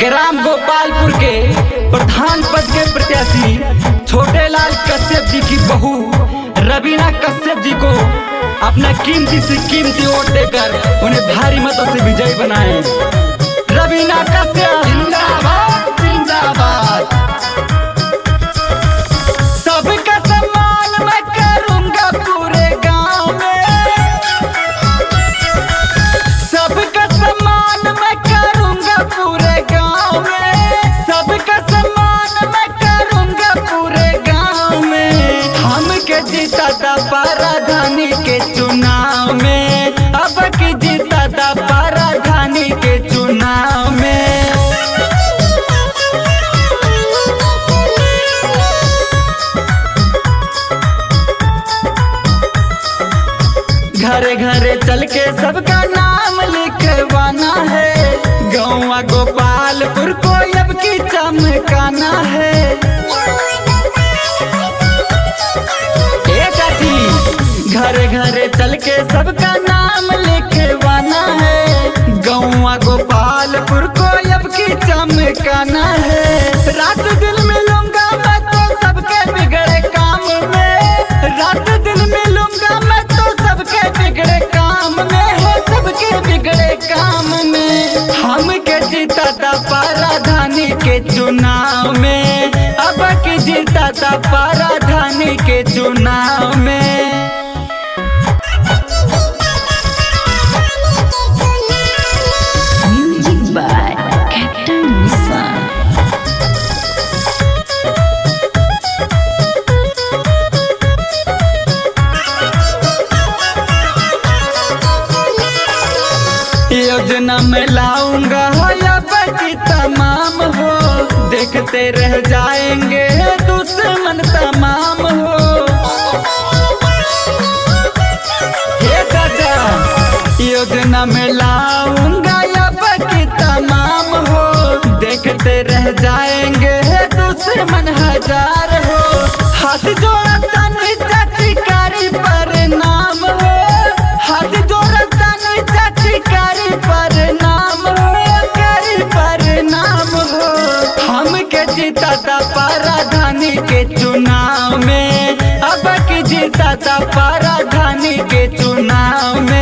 Gram Gopalpur के प्रधान पद के प्रत्याशी छोटेलाल कश्यप जी की बहू रवीना कश्यप जी को अपना कीमती से कीमती वोट देकर उन्हें भारी मतों से विजयी बनाएं। रवीना कश्यप जिंदाबाद जिंदाबाद। सबका सम्मान मैं करूंगा पूरे गांव में, सबका सम्मान मैं करूंगा पूरे गांव में, सबका सम्मान मैं करूंगा पूरे गांव में। हम के जीता था राजधानी के चुनाव में, अब की जीता था राजधानी के चुनाव में। घरे घरे चल के सबका नाम लिखवाना है, गौवा गोपालपुर को अब की चमकाना है। घरे घरे चल के सबका नाम लिखवाना है, गौवा गोपालपुर को अब की चमकाना है। रात दिन मिलूंगा मैं तो सबके बिगड़े काम में, रात दिन मिलूंगा मैं तो सबके बिगड़े काम में, हो सबके बिगड़े काम में। हम के जीता था राजधानी के चुनाव में, अब की जीता था राजधानी के चुनाव में। योजना में लाऊंगा अब की तमाम हो, देखते रह जाएंगे दुश्मन तमाम हो। हे दादा योजना में लाऊंगा अब की तमाम हो, देखते रह जाएंगे दुश्मन हजार हो। हाथ जोड़ा तन चाची पर नाम हो, हाथ जोड़ा तन चाची पर नाम हो, करी पर नाम हो। हम के जीता था राजधानी के चुनाव में, अब की जीता था राजधानी के चुनाव में।